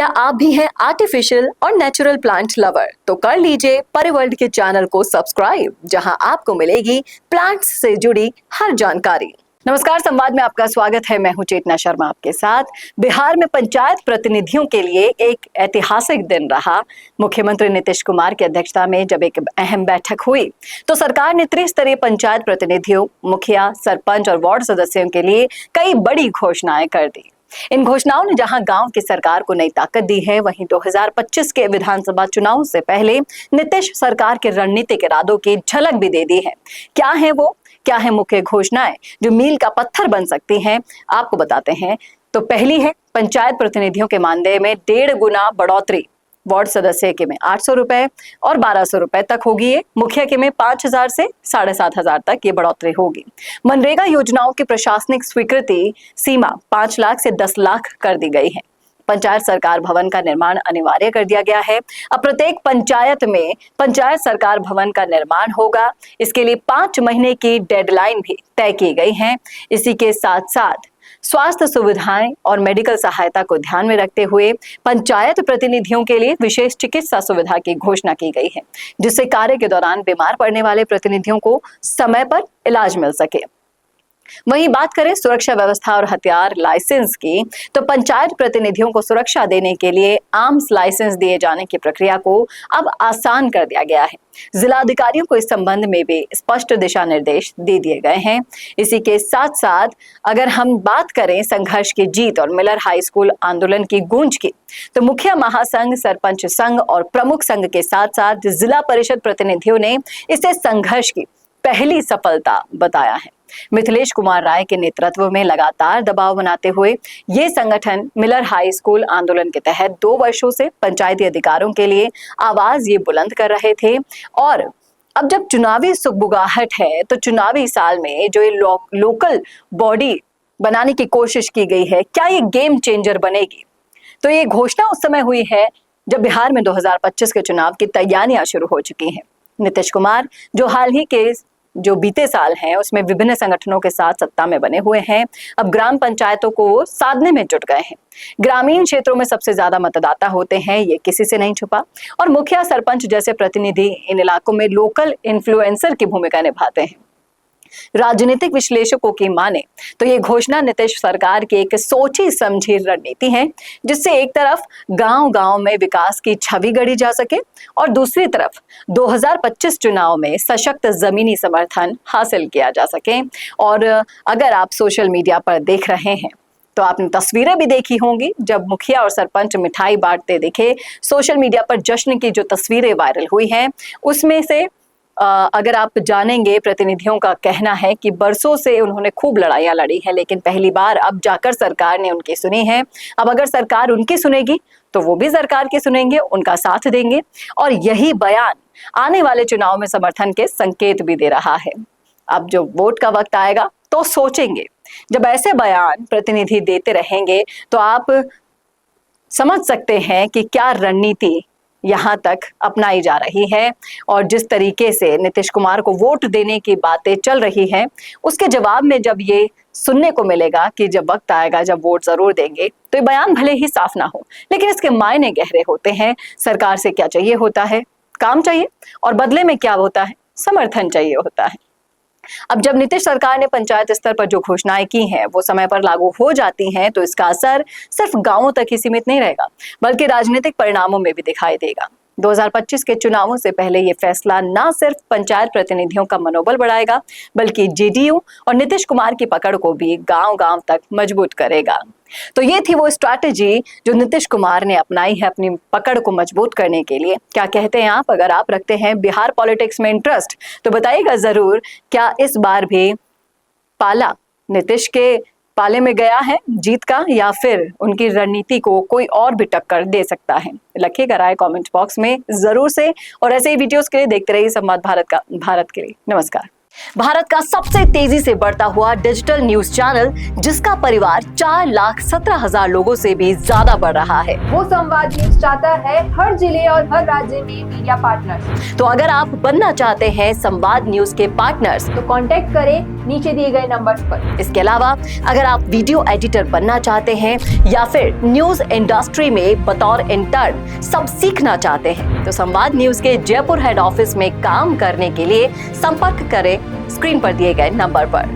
क्या आप भी हैं आर्टिफिशियल और नेचुरल प्लांट लवर? तो कर लीजिए परिवर्ल्ड के चैनल को सब्सक्राइब, जहां आपको मिलेगी प्लांट्स से जुड़ी हर जानकारी। नमस्कार, संवाद में आपका स्वागत है। मैं हूं चेतना शर्मा आपके साथ। बिहार में पंचायत प्रतिनिधियों के लिए एक ऐतिहासिक दिन रहा। मुख्यमंत्री नीतीश कुमार की अध्यक्षता में जब एक अहम बैठक हुई तो सरकार ने त्रिस्तरीय पंचायत प्रतिनिधियों, मुखिया, सरपंच और वार्ड सदस्यों के लिए कई बड़ी घोषणाएं कर दी। इन घोषणाओं ने जहां गांव की सरकार को नई ताकत दी है, वहीं 2025 के विधानसभा चुनाव से पहले नीतीश सरकार के रणनीतिक इरादों की झलक भी दे दी है। क्या है मुख्य घोषणाएं जो मील का पत्थर बन सकती हैं, आपको बताते हैं। तो पहली है, पंचायत प्रतिनिधियों के मानदेय में 1.5 गुना बढ़ोतरी। वार्ड सदस्य के में 800 रुपए और 1200 रुपए तक होगी ये। मुखिया के में 5000 से 7500 तक ये बढ़ोतरी होगी। मनरेगा योजनाओं की प्रशासनिक स्वीकृति सीमा 5 लाख से 10 लाख कर दी गई है। पंचायत सरकार भवन का निर्माण अनिवार्य कर दिया गया है। अब प्रत्येक पंचायत में पंचायत सरकार भवन का निर्माण होगा। इसके लिए 5 महीने की डेडलाइन भी तय की गई है। इसी के साथ साथ स्वास्थ्य सुविधाएं और मेडिकल सहायता को ध्यान में रखते हुए पंचायत प्रतिनिधियों के लिए विशेष चिकित्सा सुविधा की घोषणा की गई है, जिससे कार्य के दौरान बीमार पड़ने वाले प्रतिनिधियों को समय पर इलाज मिल सके। वहीं बात करें सुरक्षा व्यवस्था और हथियार लाइसेंस की, तो पंचायत प्रतिनिधियों को सुरक्षा देने के लिए आर्म्स लाइसेंस दिए जाने की प्रक्रिया को अब आसान कर दिया गया है। जिला अधिकारियों को इस संबंध में भी स्पष्ट दिशा निर्देश दे दिए गए हैं। इसी के साथ साथ अगर हम बात करें संघर्ष की जीत और मिलर हाई स्कूल आंदोलन की गूंज की, तो मुखिया महासंघ, सरपंच संघ और प्रमुख संघ के साथ साथ जिला परिषद प्रतिनिधियों ने इसे संघर्ष की पहली सफलता बताया है। मिथिलेश कुमार राय के नेतृत्व में लगातार दबाव बनाते हुए ये संगठन मिलर हाई स्कूल आंदोलन के तहत 2 वर्षों से पंचायती अधिकारों के लिए आवाज ये बुलंद कर रहे थे। और अब जब चुनावी सुगबुगाहट है, तो चुनावी साल में जो ये लोकल बॉडी बनाने की कोशिश की गई है, क्या ये गेम चेंजर बनेगी? तो ये घोषणा उस समय हुई है जब बिहार में 2025 के चुनाव की तैयारियां शुरू हो चुकी हैं। नीतीश कुमार जो हाल ही के जो बीते साल हैं उसमें विभिन्न संगठनों के साथ सत्ता में बने हुए हैं, अब ग्राम पंचायतों को साधने में जुट गए हैं। ग्रामीण क्षेत्रों में सबसे ज्यादा मतदाता होते हैं, ये किसी से नहीं छुपा। और मुखिया, सरपंच जैसे प्रतिनिधि इन इलाकों में लोकल इन्फ्लुएंसर की भूमिका निभाते हैं। राजनीतिक विश्लेषकों की माने तो ये घोषणा नीतीश सरकार की एक सोची समझी रणनीति है, जिससे एक तरफ गांव-गांव में विकास की छवि गढ़ी जा सके और दूसरी तरफ 2025 चुनाव में सशक्त जमीनी समर्थन हासिल किया जा सके। और अगर आप सोशल मीडिया पर देख रहे हैं तो आपने तस्वीरें भी देखी होंगी, जब मुखिया और सरपंच मिठाई बांटते दिखे। सोशल मीडिया पर जश्न की जो तस्वीरें वायरल हुई हैं, उसमें से अगर आप जानेंगे, प्रतिनिधियों का कहना है कि बरसों से उन्होंने खूब लड़ाइयां लड़ी हैं, लेकिन पहली बार अब जाकर सरकार ने उनकी सुनी है। अब अगर सरकार उनकी सुनेगी तो वो भी सरकार की सुनेंगे, उनका साथ देंगे। और यही बयान आने वाले चुनाव में समर्थन के संकेत भी दे रहा है। अब जो वोट का वक्त आएगा तो सोचेंगे। जब ऐसे बयान प्रतिनिधि देते रहेंगे तो आप समझ सकते हैं कि क्या रणनीति यहां तक अपनाई जा रही है। और जिस तरीके से नीतीश कुमार को वोट देने की बातें चल रही हैं, उसके जवाब में जब ये सुनने को मिलेगा कि जब वक्त आएगा जब वोट जरूर देंगे, तो ये बयान भले ही साफ ना हो, लेकिन इसके मायने गहरे होते हैं। सरकार से क्या चाहिए होता है? काम चाहिए, और बदले में क्या होता है? समर्थन चाहिए होता है। अब जब नीतीश सरकार ने पंचायत स्तर पर जो घोषणाएं की हैं वो समय पर लागू हो जाती हैं, तो इसका असर सिर्फ गांवों तक ही सीमित नहीं रहेगा, बल्कि राजनीतिक परिणामों में भी दिखाई देगा। 2025 के चुनावों से पहले ये फैसला न सिर्फ पंचायत प्रतिनिधियों का मनोबल बढ़ाएगा, बल्कि जेडीयू और नीतीश कुमार की पकड़ को भी गांव-गांव तक मजबूत करेगा। तो ये थी वो स्ट्रैटेजी जो नीतीश कुमार ने अपनाई है अपनी पकड़ को मजबूत करने के लिए। क्या कहते हैं आप? अगर आप रखते हैं बिहार पॉलिटिक्स में इंटरेस्ट, तो बताइएगा जरूर, क्या इस बार भी पाला नीतीश के पाले में गया है जीत का, या फिर उनकी रणनीति को कोई और भी टक्कर दे सकता है? लिखिएगा राय कमेंट बॉक्स में जरूर से। और ऐसे ही वीडियोस के लिए देखते रहिए संवाद भारत के लिए। नमस्कार। भारत का सबसे तेजी से बढ़ता हुआ डिजिटल न्यूज चैनल, जिसका परिवार 4,17,000 लोगों से भी ज्यादा बढ़ रहा है। वो संवाद न्यूज चाहता है हर जिले और हर राज्य में मीडिया पार्टनर्स। तो अगर आप बनना चाहते हैं संवाद न्यूज के पार्टनर्स, तो कांटेक्ट करें नीचे दिए गए नंबर्स पर। इसके अलावा अगर आप वीडियो एडिटर बनना चाहते हैं या फिर न्यूज इंडस्ट्री में बतौर इंटर्न सब सीखना चाहते हैं, तो संवाद न्यूज के जयपुर हेड ऑफिस में काम करने के लिए संपर्क करें स्क्रीन पर दिए गए नंबर पर।